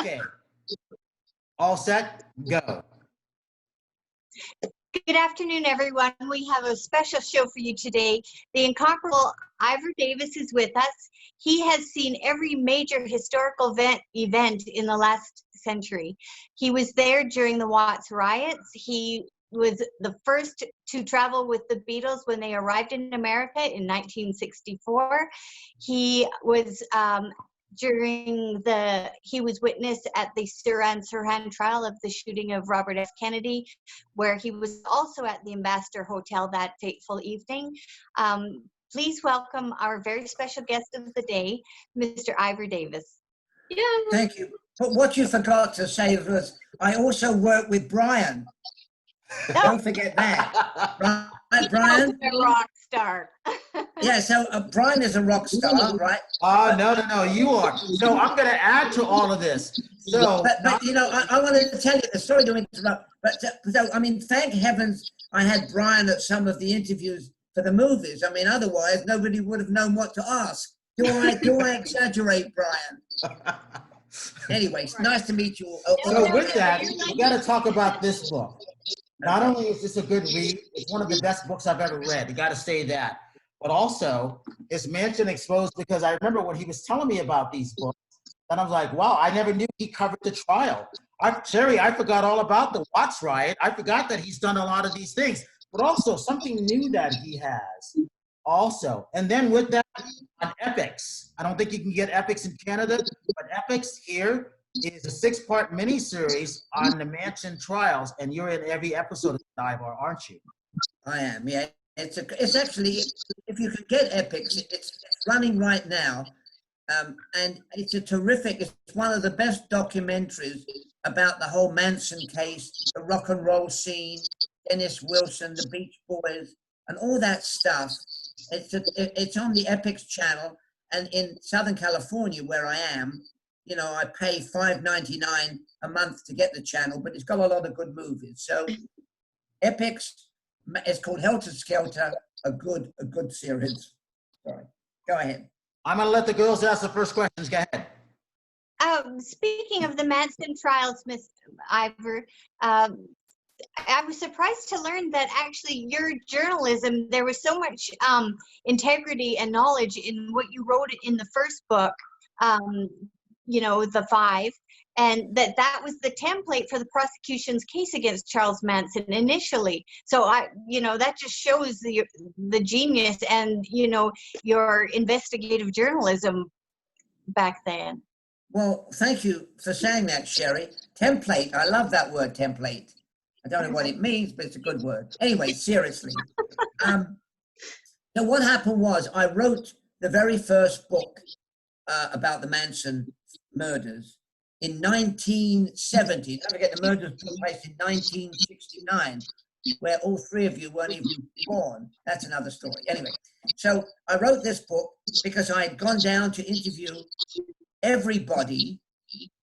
Okay. All set? Go. Good afternoon, everyone. We have a special show for you today. The incomparable Ivor Davis is with us. He has seen every major historical event in the last century. He was there during the Watts riots. He was the first to travel with the Beatles when they arrived in America in 1964. He was he was witness at the Sirhan trial of the shooting of Robert F. Kennedy, where he was also at the Ambassador Hotel that fateful evening. Please welcome our very special guest of the day, Mr. Ivor Davis. Yeah. Thank you. But what you forgot to say was, I also work with Brian. Don't forget that. Right, Brian? A rock star. Yeah, so Brian is a rock star, right? No, you are. So I'm going to add to all of this. So, but you know, I wanted to tell you the story to interrupt. But so, I mean, thank heavens I had Brian at some of the interviews for the movies. I mean, otherwise nobody would have known what to ask. Do I exaggerate, Brian? Anyways, nice to meet you all. So with that, we got to talk about this book. Not only is this a good read, it's one of the best books I've ever read. You got to say that. But also, it's Manson Exposed, because I remember when he was telling me about these books, and I was like, wow, I never knew he covered the trial. Sherry, I forgot all about the Watts riot. I forgot that he's done a lot of these things. But also, something new that he has. Also, and then with that, on Epics. I don't think you can get Epics in Canada, but Epics here is a 6-part miniseries on the Manson trials, and you're in every episode of Ivor, aren't you? I am, yeah. It's actually, if you could get Epics, it's running right now, and it's one of the best documentaries about the whole Manson case, the rock and roll scene, Dennis Wilson, the Beach Boys, and all that stuff. It's on the Epics channel, and in Southern California, where I am, you know, I pay $5.99 a month to get the channel, but it's got a lot of good movies. So Epics, it's called Helter Skelter, a good series. Sorry, go ahead. I'm going to let the girls ask the first questions. Go ahead. Speaking of the Manson trials, Ms. Ivor, I was surprised to learn that actually your journalism, there was so much integrity and knowledge in what you wrote in the first book, you know, the 5, and that was the template for the prosecution's case against Charles Manson initially. So you know, that just shows the genius and, you know, your investigative journalism back then. Well, thank you for saying that, Sherry. Template, I love that word, template. I don't know what it means, but it's a good word. Anyway, seriously. So what happened was, I wrote the very first book about the Manson murders in 1970. Don't forget, the murders took place in 1969, where all 3 of you weren't even born. That's another story. Anyway, so I wrote this book because I had gone down to interview everybody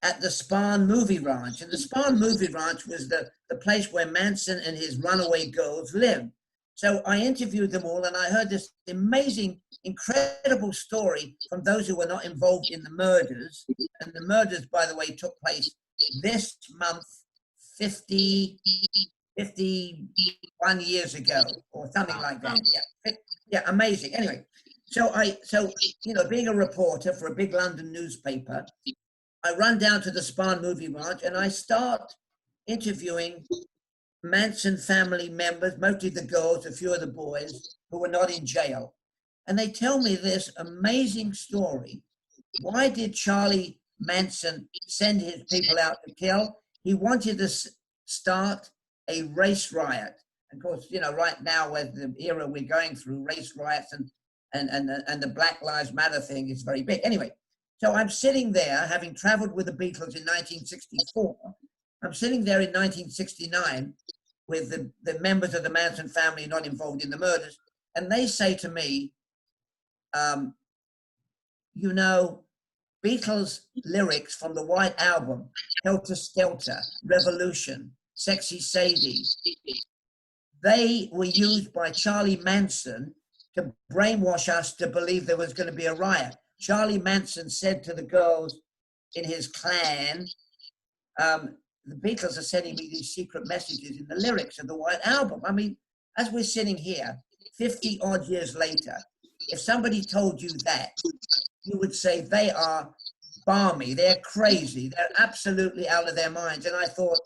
at the Spahn Movie Ranch. And the Spahn Movie Ranch was the place where Manson and his runaway girls lived. So I interviewed them all, and I heard this amazing, incredible story from those who were not involved in the murders. And the murders, by the way, took place this month, 51 years ago, or something like that. Yeah, amazing. Anyway, so you know, being a reporter for a big London newspaper, I run down to the Spahn Movie Ranch and I start interviewing Manson family members, mostly the girls, a few of the boys who were not in jail. And they tell me this amazing story. Why did Charlie Manson send his people out to kill? He wanted to start a race riot. Of course, you know, right now with the era we're going through, race riots and the Black Lives Matter thing is very big. Anyway, so I'm sitting there, having traveled with the Beatles in 1964. I'm sitting there in 1969 with the members of the Manson family not involved in the murders, and they say to me, you know, Beatles lyrics from the White Album, Helter Skelter, Revolution, Sexy Sadie, they were used by Charlie Manson to brainwash us to believe there was going to be a riot. Charlie Manson said to the girls in his clan, the Beatles are sending me these secret messages in the lyrics of the White Album. I mean, as we're sitting here, 50 odd years later, if somebody told you that, you would say they are balmy, they're crazy, they're absolutely out of their minds. And I thought,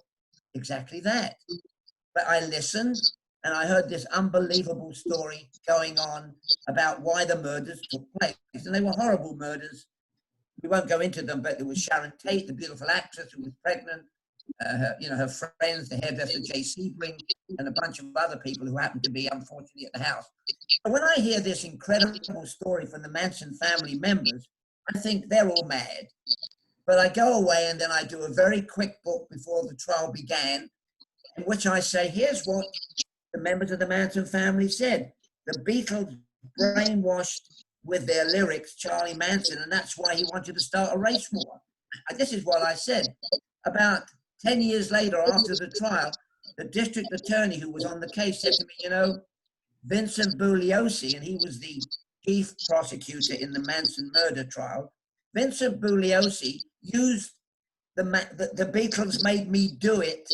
exactly that. But I listened and I heard this unbelievable story going on about why the murders took place. And they were horrible murders. We won't go into them, but there was Sharon Tate, the beautiful actress who was pregnant, her friends, the hairdresser Jay Sebring, and a bunch of other people who happened to be, unfortunately, at the house. But when I hear this incredible story from the Manson family members, I think they're all mad. But I go away and then I do a very quick book before the trial began, in which I say, here's what the members of the Manson family said. The Beatles brainwashed with their lyrics Charlie Manson, and that's why he wanted to start a race war. This is what I said. About 10 years later, after the trial, the district attorney who was on the case said to me, Vincent Bugliosi, and he was the chief prosecutor in the Manson murder trial, Vincent Bugliosi used the Beatles made me do it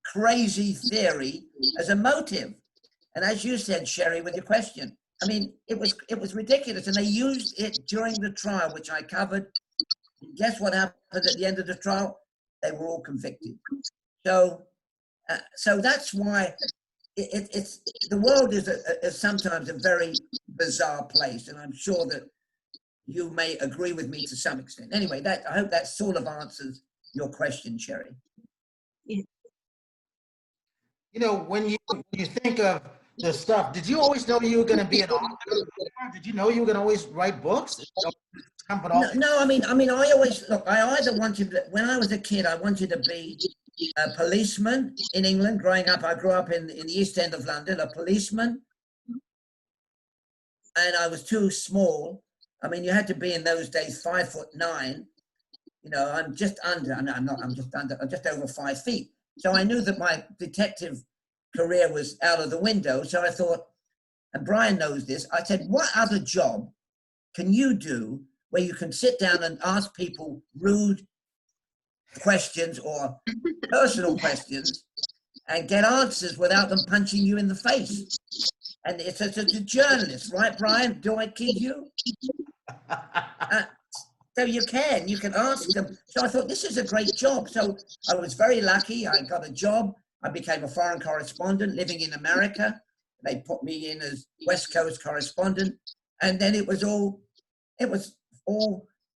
crazy theory as a motive. And as you said, Sherry, with your question, I mean, it was ridiculous. And they used it during the trial, which I covered. Guess what happened at the end of the trial? They were all convicted. So that's why it's the world is sometimes a very bizarre place, and I'm sure that you may agree with me to some extent. Anyway, I hope that sort of answers your question, Sherry. When you think of the stuff, did you always know you were going to be an author? Did you know you were going to always write books? No, I mean, I always, look, I either wanted, when I was a kid, I wanted to be a policeman in England. Growing up, I grew up in the East End of London, a policeman. And I was too small. I mean, you had to be in those days 5'9". I'm just under, no, I'm just over 5 feet. So I knew that my detective career was out of the window. So I thought, and Brian knows this, I said, what other job can you do where you can sit down and ask people rude questions or personal questions and get answers without them punching you in the face? And it's a journalist, right, Brian? Do I kid you? So you can ask them. So I thought, this is a great job. So I was very lucky. I got a job. I became a foreign correspondent living in America. They put me in as West Coast correspondent. And then it was all,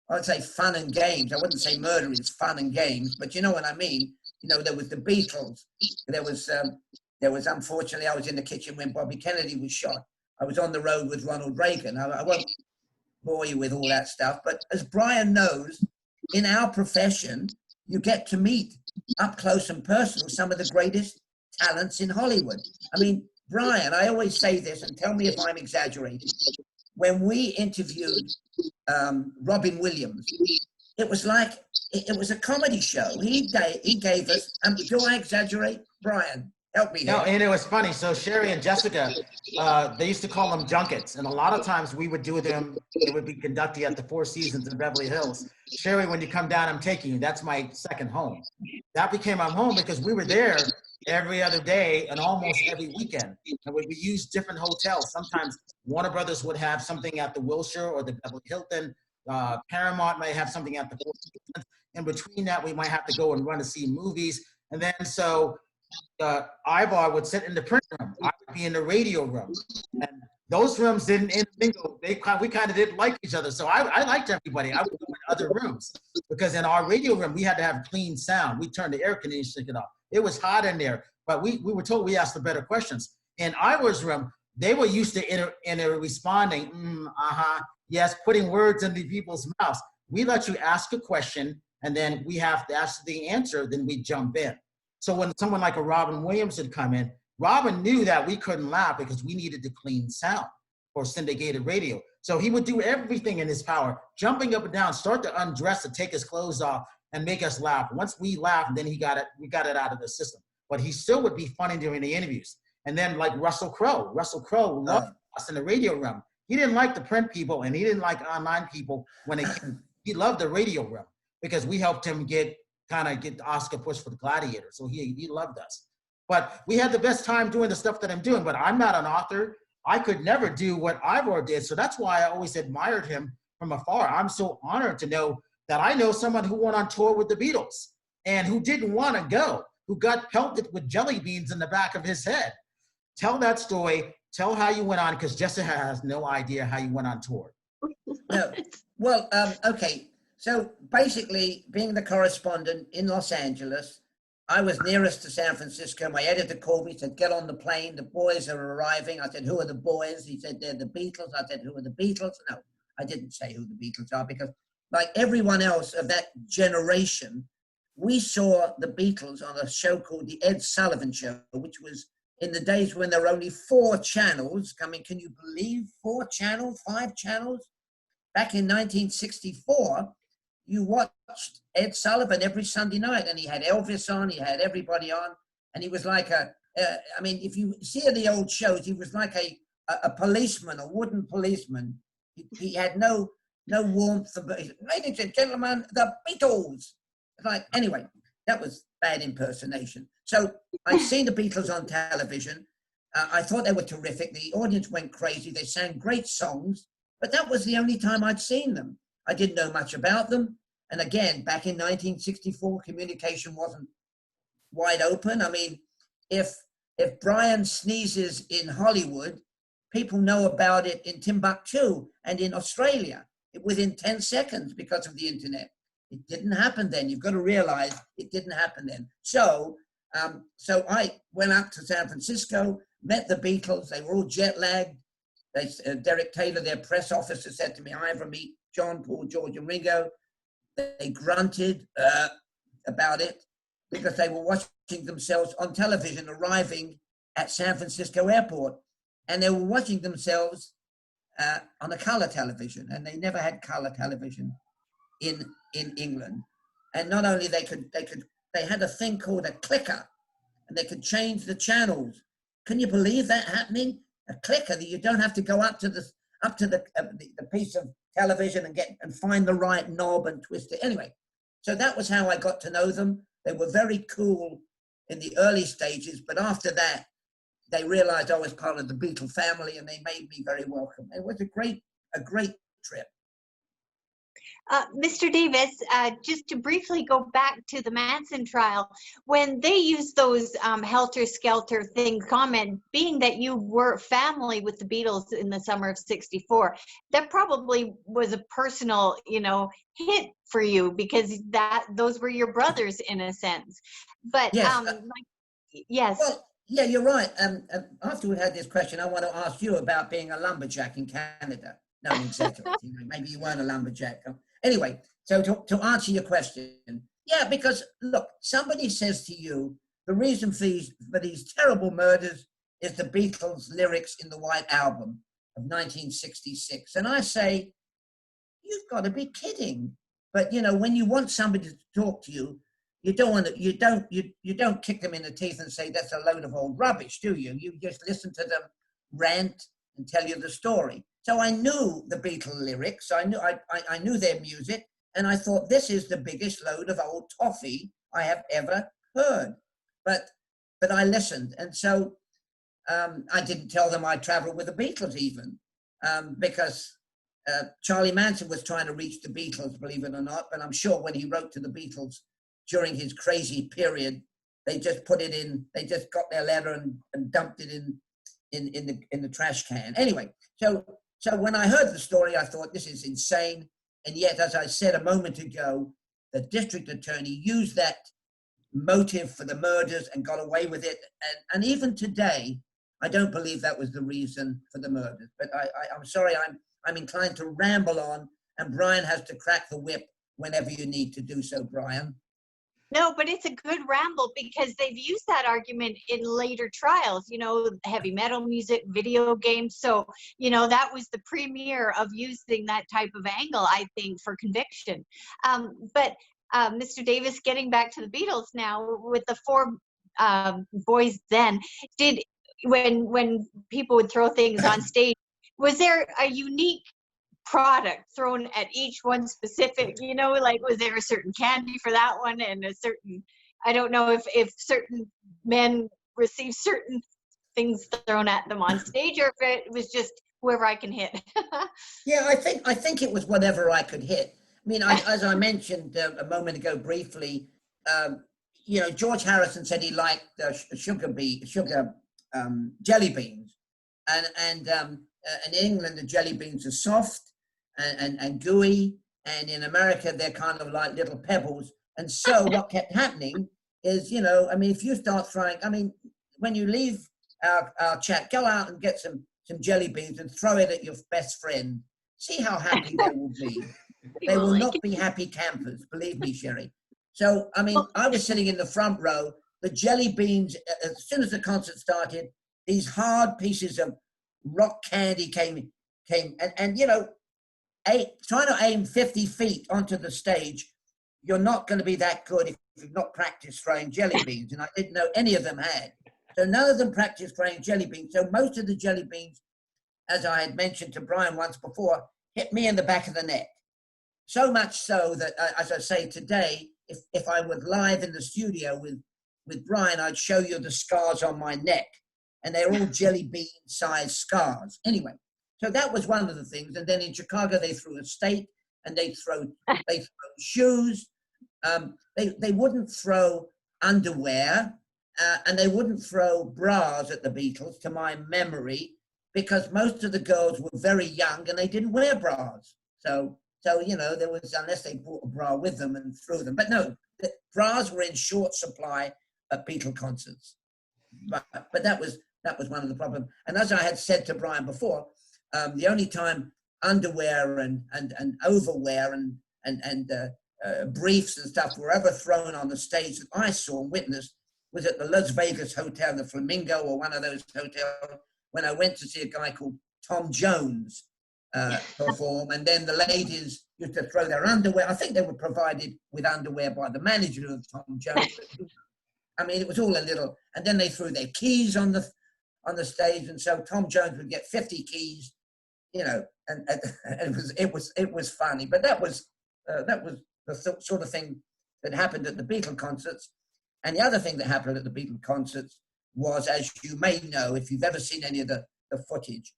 I'd say fun and games. I wouldn't say murder is fun and games, but you know what I mean? There was the Beatles. There was unfortunately, I was in the kitchen when Bobby Kennedy was shot. I was on the road with Ronald Reagan. I won't bore you with all that stuff, but as Brian knows, in our profession, you get to meet up close and personal some of the greatest talents in Hollywood. I mean, Brian, I always say this, and tell me if I'm exaggerating. When we interviewed Robin Williams, it was like, it was a comedy show. He gave us, do I exaggerate? Brian, help me here. No, and it was funny. So Sherry and Jessica, they used to call them junkets. And a lot of times we would do them, it would be conducted at the Four Seasons in Beverly Hills. Sherry, when you come down, I'm taking you. That's my second home. That became our home because we were there every other day and almost every weekend. And we used different hotels. Sometimes Warner Brothers would have something at the Wilshire or the Beverly Hilton. Paramount might have something at the Four Seasons. In between that, we might have to go and run to see movies. And then so Ivor would sit in the print room. I would be in the radio room. And those rooms didn't intermingle. We kind of didn't like each other. So I liked everybody. I would go in other rooms because in our radio room, we had to have clean sound. We turned the air conditioning off. It was hot in there, but we were told we asked the better questions. In Ivor's room, they were used to responding, yes, putting words into people's mouths. We let you ask a question, and then we have to ask the answer, then we jump in. So when someone like a Robin Williams had come in, Robin knew that we couldn't laugh because we needed to clean sound for syndicated radio. So he would do everything in his power, jumping up and down, start to undress, to take his clothes off and make us laugh. Once we laughed, then we got it out of the system. But he still would be funny during the interviews. And then like Russell Crowe loved us in the radio room. He didn't like the print people and he didn't like online people when he loved the radio room because we helped him get kind of get the Oscar push for the Gladiator. So he loved us. But we had the best time doing the stuff that I'm doing. But I'm not an author. I could never do what Ivor did. So that's why I always admired him from afar. I'm so honored to know that I know someone who went on tour with the Beatles and who didn't want to go, who got pelted with jelly beans in the back of his head. Tell that story. Tell how you went on, because Jessica has no idea how you went on tour. No. Well, okay. So basically, being the correspondent in Los Angeles, I was nearest to San Francisco. My editor called me, said, get on the plane. The boys are arriving. I said, who are the boys? He said, they're the Beatles. I said, who are the Beatles? No, I didn't say who the Beatles are, because like everyone else of that generation, we saw the Beatles on a show called the Ed Sullivan Show, which was in the days when there were only 4 channels. I mean, can you believe 4 channels, 5 channels? Back in 1964, you watched Ed Sullivan every Sunday night, and he had Elvis on, he had everybody on, and he was like I mean, if you see the old shows, he was like a policeman, a wooden policeman. He had no warmth. Ladies and gentlemen, the Beatles. Like, anyway, that was bad impersonation. So I'd seen the Beatles on television. I thought they were terrific. The audience went crazy. They sang great songs, but that was the only time I'd seen them. I didn't know much about them. And again, back in 1964, communication wasn't wide open. I mean, if Brian sneezes in Hollywood, people know about it in Timbuktu and in Australia within 10 seconds because of the internet. It didn't happen then. You've got to realize it didn't happen then. So I went up to San Francisco, met the Beatles. They were all jet lagged. Derek Taylor, their press officer, said to me, Ivor, meet John, Paul, George, and Ringo. They grunted about it because they were watching themselves on television arriving at San Francisco airport. And they were watching themselves on a color television, and they never had color television in England. And not only they had a thing called a clicker, and they could change the channels. Can you believe that happening? A clicker that you don't have to go up to the piece of television and find the right knob and twist it. Anyway, so that was how I got to know them. They were very cool in the early stages, but after that, they realized I was part of the Beatle family, and they made me very welcome. It was a great trip. Mr. Davis, just to briefly go back to the Manson trial, when they used those helter-skelter things, comment, being that you were family with the Beatles in the summer of '64, that probably was a personal, hit for you, because those were your brothers in a sense. But yes. Yes. Well, yeah, you're right. After we had this question, I want to ask you about being a lumberjack in Canada. No, an executive. Maybe you weren't a lumberjack. Anyway, so to answer your question, yeah, because look, somebody says to you, the reason for these terrible murders is the Beatles' lyrics in the White Album of 1966. And I say, you've got to be kidding. But when you want somebody to talk to you, you don't kick them in the teeth and say that's a load of old rubbish, do you? You just listen to them rant and tell you the story. So I knew the Beatles lyrics. I knew their music, and I thought this is the biggest load of old toffee I have ever heard. But I listened, and so I didn't tell them I traveled with the Beatles even, because Charlie Manson was trying to reach the Beatles, believe it or not. But I'm sure when he wrote to the Beatles during his crazy period, they just put it in. They just got their letter and dumped it in the trash can. Anyway, so when I heard the story, I thought this is insane. And yet, as I said a moment ago, the district attorney used that motive for the murders and got away with it. And even today, I don't believe that was the reason for the murders. But I'm sorry, I'm inclined to ramble on, and Brian has to crack the whip whenever you need to do so, Brian. No, but it's a good ramble, because they've used that argument in later trials, heavy metal music, video games. So, that was the premiere of using that type of angle, I think, for conviction. But Mr. Davis, getting back to the Beatles now, with the 4 boys then, when people would throw things on stage, was there a unique product thrown at each one specific, you know, like was there a certain candy for that one and a certain, I don't know if certain men receive certain things thrown at them on stage or if it was just whoever I can hit. Yeah, I think it was whatever I could hit. I mean, as I mentioned a moment ago briefly, you know, George Harrison said he liked jelly beans, and in England the jelly beans are soft and gooey, and in America they're kind of like little pebbles. And so what kept happening is, you know, I mean, if you start throwing, I mean, when you leave our chat, go out and get some jelly beans and throw it at your best friend. See how happy they will be. They will not be happy campers, believe me, Sherry. So, I mean, I was sitting in the front row. The jelly beans, as soon as the concert started, these hard pieces of rock candy came, and you know, trying to aim 50 feet onto the stage, you're not going to be that good if you've not practiced throwing jelly beans, and I didn't know any of them had. So none of them practiced throwing jelly beans. So most of the jelly beans, as I had mentioned to Brian once before, hit me in the back of the neck. So much so that, as I say today, if I was live in the studio with Brian, I'd show you the scars on my neck, and they're all jelly bean-sized scars. Anyway, so that was one of the things. And then in Chicago, they threw a steak, and they throw shoes. They wouldn't throw underwear, and they wouldn't throw bras at the Beatles, to my memory, because most of the girls were very young and they didn't wear bras. So you know, there was, unless they brought a bra with them and threw them. But no, the bras were in short supply at Beatle concerts. But that was one of the problems. And as I had said to Brian before, the only time underwear and overwear and briefs and stuff were ever thrown on the stage that I saw and witnessed was at the Las Vegas Hotel, the Flamingo, or one of those hotels, when I went to see a guy called Tom Jones perform, and then the ladies used to throw their underwear. I think they were provided with underwear by the manager of Tom Jones. I mean, it was all a little, and then they threw their keys on the stage, and so Tom Jones would get 50 keys, you know, and it was funny. But that was the sort of thing that happened at the Beatle concerts. And the other thing that happened at the Beatle concerts was, as you may know, if you've ever seen any of the footage,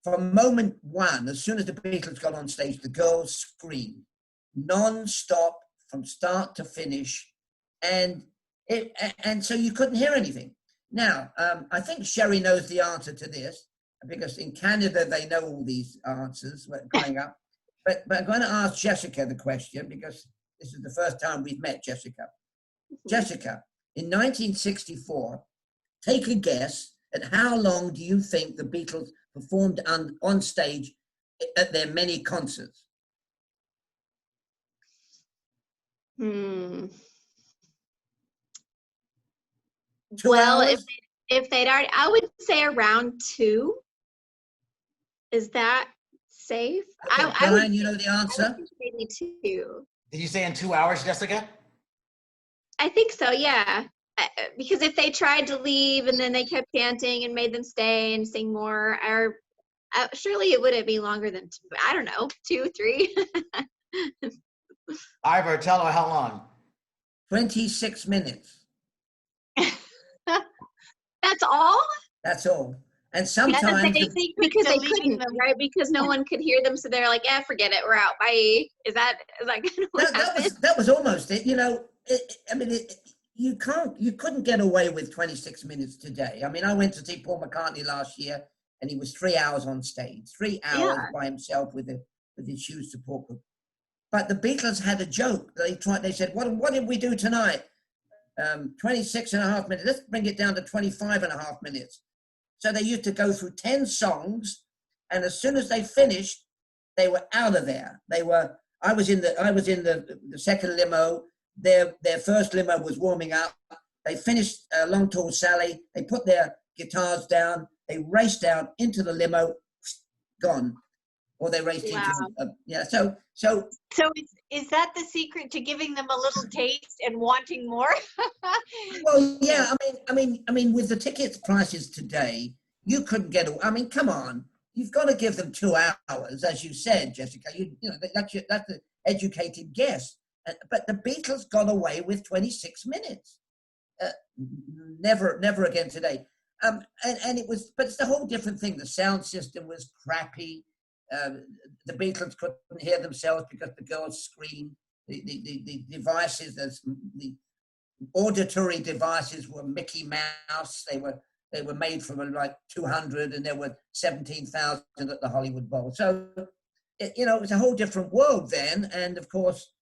from moment one, as soon as the Beatles got on stage, the girls screamed non-stop from start to finish, and so you couldn't hear anything. Now, I think Sherry knows the answer to this, because in Canada they know all these answers growing up. But I'm going to ask Jessica the question, because this is the first time we've met Jessica. Jessica, in 1964, take a guess at how long do you think the Beatles performed on stage at their many concerts? Well, 2 hours? if they'd already, I would say around 2. Is that safe? Okay, Brian, you know the answer? Maybe 2. Did you say in 2 hours, Jessica? I think so, yeah. Because if they tried to leave and then they kept chanting and made them stay and sing more, or surely it wouldn't be longer than 2, I don't know, 2, 3. Ivor, tell her how long. 26 minutes. That's all? That's all. And sometimes because they couldn't, right? Because no one could hear them, so they're like, "Yeah, forget it, we're out. Bye." Is that kind of what happened? That was almost it. You know, you couldn't get away with 26 minutes today. I mean, I went to see Paul McCartney last year, and he was 3 hours on stage, 3 hours by himself with his huge support group. But the Beatles had a joke. They said, "What did we do tonight? 26 and a half minutes. Let's bring it down to 25 and a half minutes." So they used to go through 10 songs, and as soon as they finished, they were out of there. I was in the second limo. Their first limo was warming up. They finished Long Tall Sally. They put their guitars down. They raced out into the limo, gone. Or they raced into So is that the secret to giving them a little taste and wanting more? Well, yeah. I mean, with the ticket prices today, you couldn't get. I mean, come on. you've got to give them 2 hours, as you said, Jessica. You know, that's the educated guess. But the Beatles got away with 26 minutes. Never again today. And it was, but it's a whole different thing. The sound system was crappy. The Beatles couldn't hear themselves because the girls screamed. The devices, the auditory devices were Mickey Mouse. They were made from like 200, and there were 17,000 at the Hollywood Bowl. So, you know, it was a whole different world then. And of course,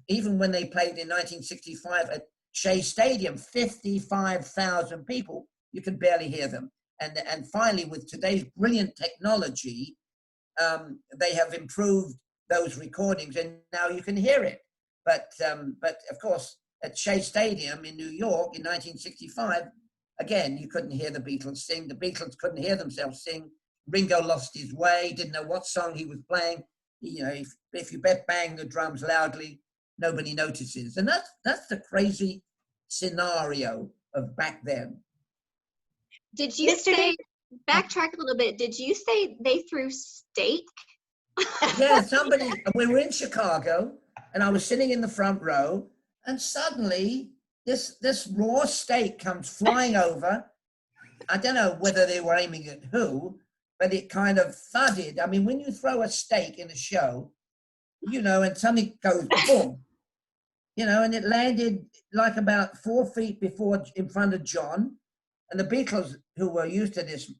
even when they played in 1965 at Shea Stadium, 55,000 people, you could barely hear them. And finally, with today's brilliant technology, they have improved those recordings, and now you can hear it. But of course, at Shea Stadium in New York in 1965, again, you couldn't hear the Beatles sing. The Beatles couldn't hear themselves sing. Ringo lost his way, didn't know what song he was playing. You know, if you bang the drums loudly, nobody notices. And that's the crazy scenario of back then. Did you say, backtrack a little bit, did you say they threw steak? Yeah, we were in Chicago, and I was sitting in the front row, and suddenly this raw steak comes flying over. I don't know whether they were aiming at who, but it kind of thudded. I mean, when you throw a steak in a show, you know, and something goes boom, you know, and it landed like about 4 feet in front of John, and the Beatles, who were used to this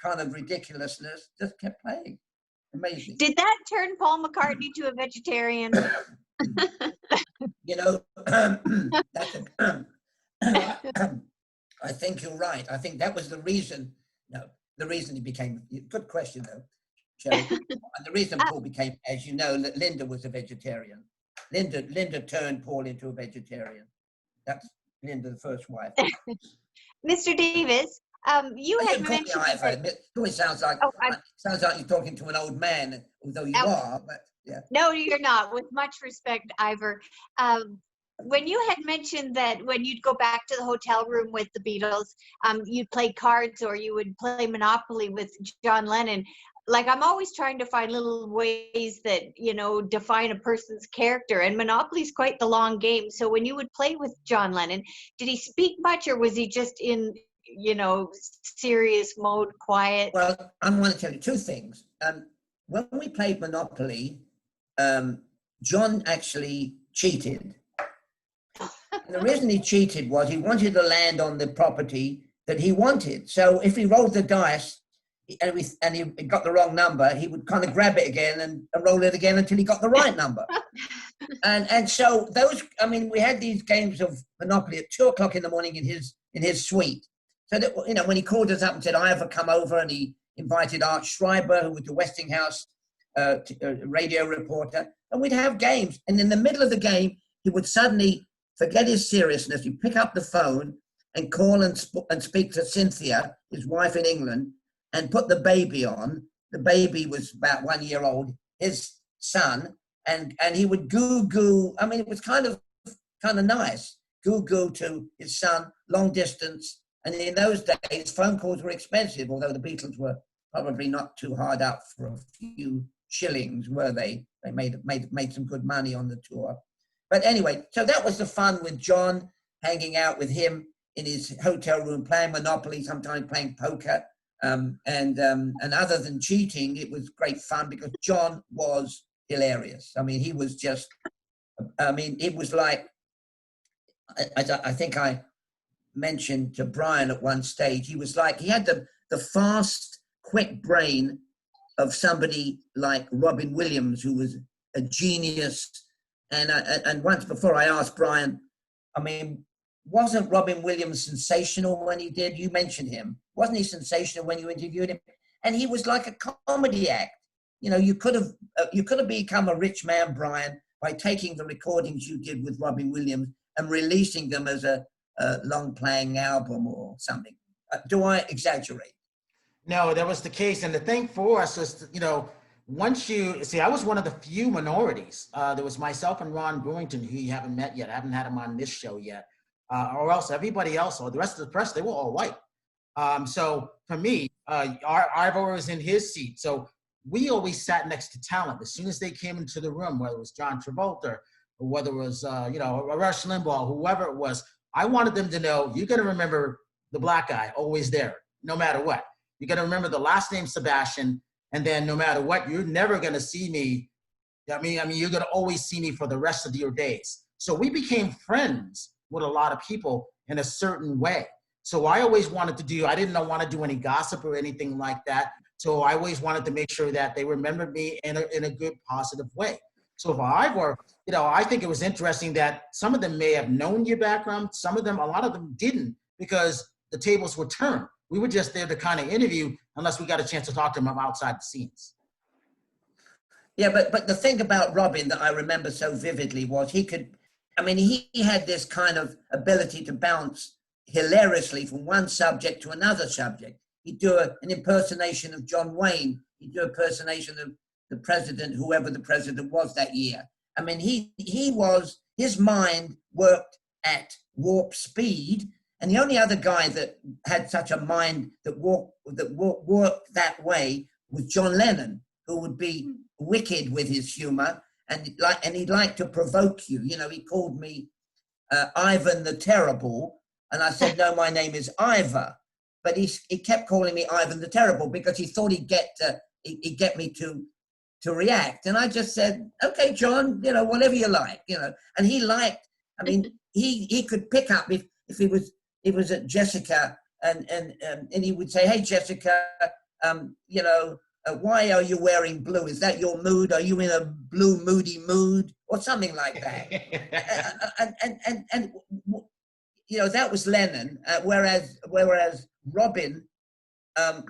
kind of ridiculousness, just kept playing. Amazing. Did that turn Paul McCartney to a vegetarian? You know, I think you're right. I think that was the reason. No, the reason he became. Good question, though, Sherry. And the reason Paul became, as you know, Linda was a vegetarian. Linda turned Paul into a vegetarian. That's Linda, the first wife. Mr. Davis, you had mentioned. Ivor. It always sounds like you're talking to an old man, although you are. But yeah. No, you're not. With much respect, Ivor. When you had mentioned that when you'd go back to the hotel room with the Beatles, you'd play cards or you would play Monopoly with John Lennon. Like, I'm always trying to find little ways that, you know, define a person's character, and Monopoly's quite the long game. So when you would play with John Lennon, did he speak much, or was he just in, you know, serious mode, quiet? Well, I'm going to tell you 2 things. When we played Monopoly, John actually cheated. And the reason he cheated was he wanted to land on the property that he wanted. So if he rolled the dice and he got the wrong number, he would kind of grab it again and roll it again until he got the right number. and so those, I mean, we had these games of Monopoly at 2 o'clock in the morning in his suite. So that, you know, when he called us up and said, Ivor, come over, and he invited Art Schreiber, who was the Westinghouse radio reporter, and we'd have games. And in the middle of the game, he would suddenly forget his seriousness. He'd pick up the phone and call and speak to Cynthia, his wife in England, and put the baby on. The baby was about 1 year old, his son, and he would goo. I mean, it was kind of nice. Goo to his son, long distance. And in those days, phone calls were expensive, although the Beatles were probably not too hard up for a few shillings, were they? They made some good money on the tour. But anyway, so that was the fun with John, hanging out with him in his hotel room, playing Monopoly, sometimes playing poker. And other than cheating, it was great fun because John was hilarious. I mean, he was just, I mean, it was like, I think I mentioned to Brian at one stage, he was like, he had the fast, quick brain of somebody like Robin Williams, who was a genius. And once before I asked Brian, I mean, wasn't Robin Williams sensational when he did? You mentioned him. Wasn't he sensational when you interviewed him? And he was like a comedy act. You know, you could have become a rich man, Brian, by taking the recordings you did with Robin Williams and releasing them as a long-playing album or something. Do I exaggerate? No, that was the case. And the thing for us is, you know, once you see, I was one of the few minorities. There was myself and Ron Brewington, who you haven't met yet. I haven't had him on this show yet. Or else everybody else, or the rest of the press, they were all white. So for me, Ivor was in his seat. So we always sat next to talent. As soon as they came into the room, whether it was John Travolta or whether it was, Rush Limbaugh, whoever it was, I wanted them to know, you got to remember the black guy, always there, no matter what. You got to remember the last name Sebastian, and then no matter what, you're never going to see me. I mean, you're going to always see me for the rest of your days. So we became friends with a lot of people in a certain way. So I always wanted to I didn't want to do any gossip or anything like that. So I always wanted to make sure that they remembered me in a good, positive way. So for Ivor, I think it was interesting that some of them may have known your background. A lot of them didn't, because the tables were turned. We were just there to kind of interview unless we got a chance to talk to them outside the scenes. Yeah, but the thing about Robin that I remember so vividly was he had this kind of ability to bounce hilariously from one subject to another subject. He'd do an impersonation of John Wayne. He'd do an impersonation of the president, whoever the president was that year. I mean, his mind worked at warp speed, and the only other guy that had such a mind that worked that way was John Lennon, who would be wicked with his humor, and he'd like to provoke you. He called me Ivan the Terrible, and I said, no, my name is Ivor. But he kept calling me Ivan the Terrible because he thought he'd get me to react. And I just said, okay, John, whatever you like, And he liked, he could pick up if he was at Jessica and he would say, hey, Jessica, why are you wearing blue? Is that your mood? Are you in a blue moody mood or something like that? That was Lennon, whereas Robin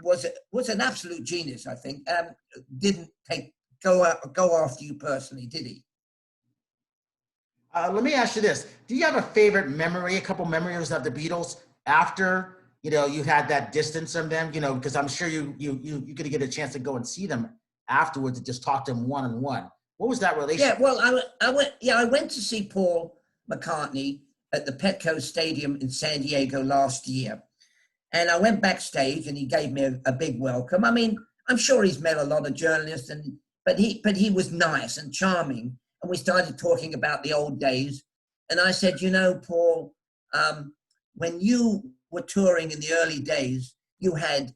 was an absolute genius, I think. Didn't go after you personally, did he? Let me ask you this. Do you have a favorite memory, a couple memories of the Beatles after, you had that distance from them, because I'm sure you could get a chance to go and see them afterwards and just talk to them one-on-one. What was that relationship? Yeah, well, I went to see Paul McCartney at the Petco Stadium in San Diego last year. And I went backstage and he gave me a big welcome. I mean, I'm sure he's met a lot of journalists, but he was nice and charming. And we started talking about the old days. And I said, Paul, when you were touring in the early days, you had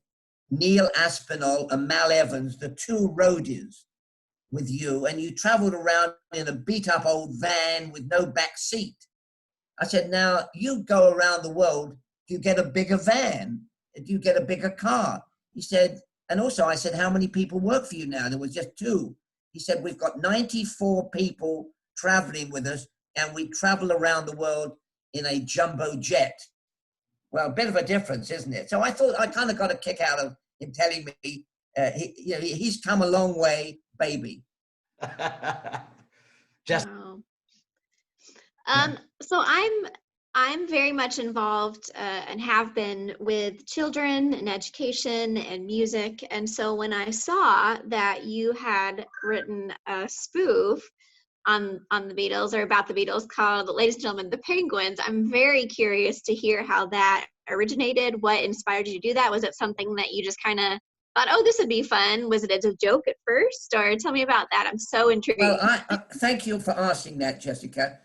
Neil Aspinall and Mal Evans, the two roadies, with you, and you traveled around in a beat-up old van with no back seat. I said, now you go around the world, do you get a bigger van? Do you get a bigger car? He said, and also I said, how many people work for you now? There was just 2. He said, we've got 94 people traveling with us, and we travel around the world in a jumbo jet. Well, a bit of a difference, isn't it? So I thought I kind of got a kick out of him telling me he's come a long way, baby. Just. Wow. So I'm very much involved and have been with children and education and music. And so when I saw that you had written a spoof on the Beatles, or about the Beatles, called Ladies and Gentlemen, the Penguins, I'm very curious to hear how that originated. What inspired you to do that? Was it something that you just kind of thought, oh, this would be fun? Was it as a joke at first? Or tell me about that. I'm so intrigued. Well, I thank you for asking that, Jessica.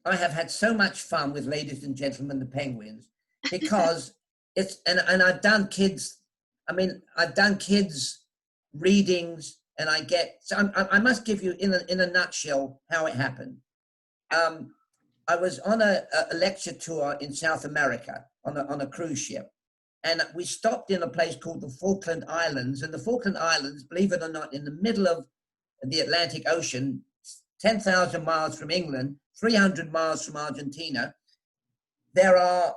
I have had so much fun with Ladies and Gentlemen, the Penguins, because and I've done kids readings, and I must give you in a nutshell how it happened. I was on a lecture tour in South America on a cruise ship, and we stopped in a place called the Falkland Islands. And the Falkland Islands, believe it or not, in the middle of the Atlantic Ocean, 10,000 miles from England, 300 miles from Argentina. There are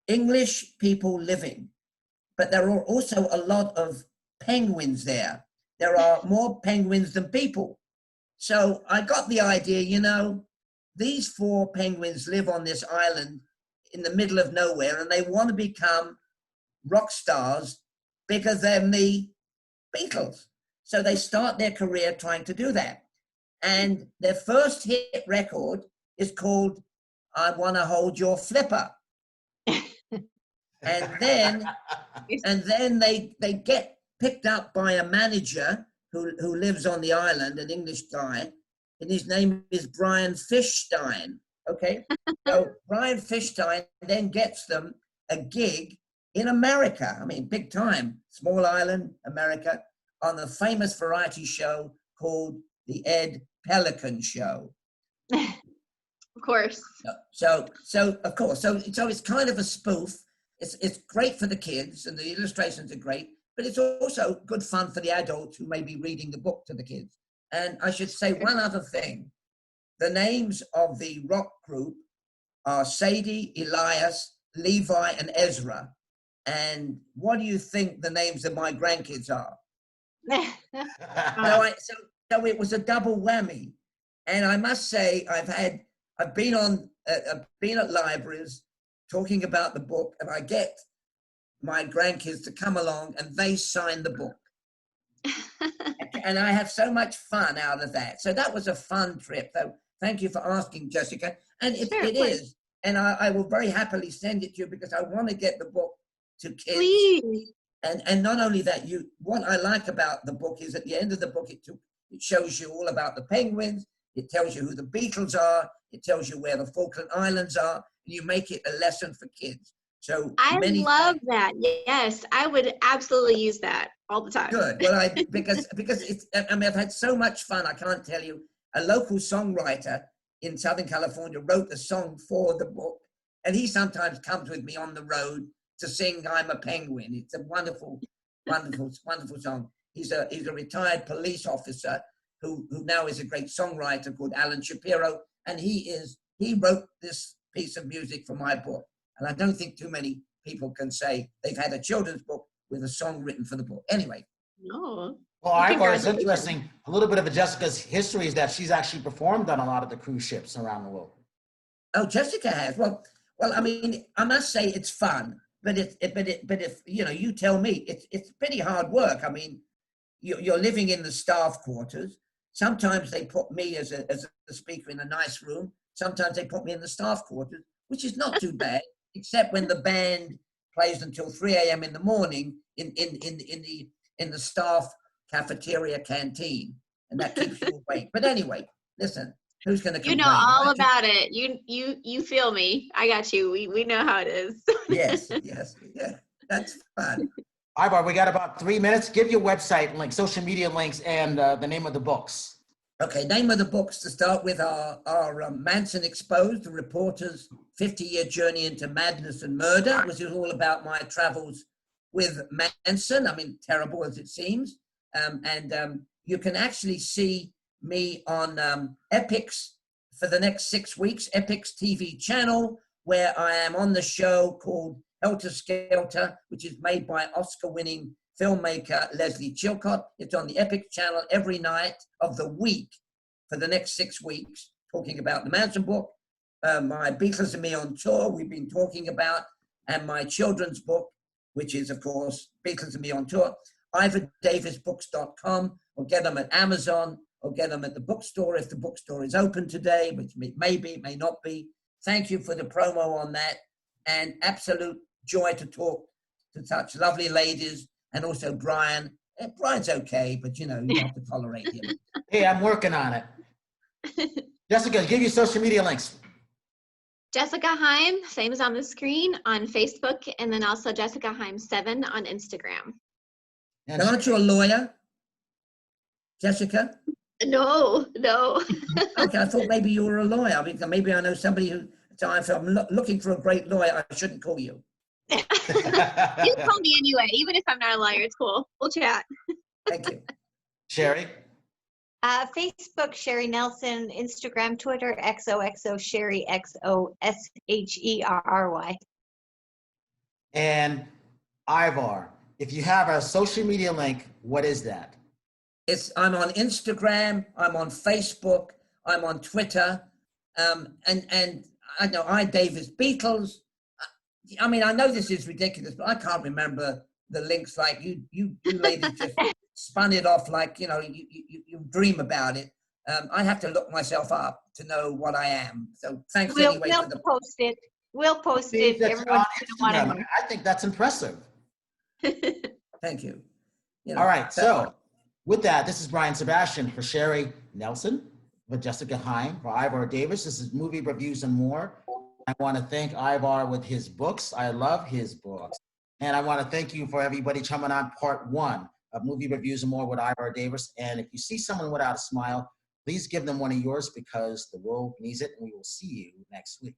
English people living, but there are also a lot of penguins there. There are more penguins than people. So I got the idea, these 4 penguins live on this island in the middle of nowhere, and they want to become rock stars bigger than the Beatles. So they start their career trying to do that. And their first hit record is called I Want to Hold Your Flipper. And then they get picked up by a manager who lives on the island, an English guy, and his name is Brian Fishstein. Okay, so Brian Fishstein then gets them a gig in America. I mean, big time, small island, America, on the famous variety show called the Ed Pelican Show. Of course. So of course, so it's kind of a spoof. It's great for the kids, and the illustrations are great, but it's also good fun for the adults who may be reading the book to the kids. And I should say one other thing. The names of the rock group are Sadie, Elias, Levi, and Ezra. And what do you think the names of my grandkids are? So it was a double whammy. And I must say, I've been at libraries talking about the book, and I get my grandkids to come along and they sign the book. And I have so much fun out of that. So that was a fun trip. So thank you for asking, Jessica. And it is. And I will very happily send it to you because I want to get the book to kids. Please. And not only that, what I like about the book is at the end of the book, it shows you all about the penguins. It tells you who the Beatles are. It tells you where the Falkland Islands are. And you make it a lesson for kids. So I love that. Yes, I would absolutely use that all the time. Good. Well, because it's. I mean, I've had so much fun. I can't tell you. A local songwriter in Southern California wrote the song for the book, and he sometimes comes with me on the road to sing "I'm a Penguin." It's a wonderful, wonderful, wonderful song. He's a retired police officer who now is a great songwriter called Alan Shapiro, and he wrote this piece of music for my book. And I don't think too many people can say they've had a children's book with a song written for the book. Anyway. No. Well, Ivor, it's interesting. A little bit of Jessica's history is that she's actually performed on a lot of the cruise ships around the world. Oh, Jessica has. Well, I mean, I must say it's fun, but if you tell me, it's pretty hard work. I mean, you're living in the staff quarters. Sometimes they put me as a speaker in a nice room. Sometimes they put me in the staff quarters, which is not too bad, except when the band plays until 3 a.m. in the morning in the staff cafeteria canteen, and that keeps you awake. But anyway, listen, who's going to complain? You know all about it. You feel me. I got you. We know how it is. Yes, yeah, that's fun. Ivor, we got about 3 minutes. Give your website link, social media links, and the name of the books. Okay, name of the books to start with are Manson Exposed, the reporter's 50-year journey into madness and murder, which is all about my travels with Manson. I mean, terrible as it seems. And you can actually see me on Epix for the next 6 weeks, Epix TV channel, where I am on the show called Helter Skelter, which is made by Oscar-winning filmmaker Leslie Chilcott. It's on the Epix channel every night of the week for the next 6 weeks, talking about the Manson book, my Beatles and Me on tour we've been talking about, and my children's book, which is, of course, Beatles and Me on tour. IvorDavisBooks.com, or get them at Amazon, or get them at the bookstore if the bookstore is open today, which may be, may not be. Thank you for the promo on that, and absolute joy to talk to such lovely ladies, and also Brian. Brian's okay, but you have to tolerate him. Hey, I'm working on it. Jessica, give your social media links. Jessica Heim, same as on the screen, on Facebook, and then also Jessica Heim 7 on Instagram. And aren't you a lawyer, Jessica? No. Okay, I thought maybe you were a lawyer. I mean, maybe I know somebody who. So if I'm looking for a great lawyer, I shouldn't call you. You can call me anyway, even if I'm not a lawyer. It's cool. We'll chat. Thank you. Sherry? Facebook, Sherry Nelson. Instagram, Twitter, XOXO Sherry, XOSHERRY. And Ivor, if you have a social media link, what is that? I'm on Instagram, I'm on Facebook, I'm on Twitter, and I know Davis Beetles. I mean, I know this is ridiculous, but I can't remember the links like you ladies just spun it off like, you dream about it. I have to look myself up to know what I am. So thanks We'll anyway for the post it. We'll post Means it. that you're Everyone on want to Instagram. know. I think that's impressive. Thank you. You know, All right, that- so with that, this is Brian Sebastian for Sherry Nelson, for Jessica Heim, for Ivor Davis. This is Movie Reviews and More. I want to thank Ivor with his books. I love his books. And I want to thank you for everybody coming on part 1 of Movie Reviews and More with Ivor Davis. And if you see someone without a smile, please give them one of yours because the world needs it, and we will see you next week.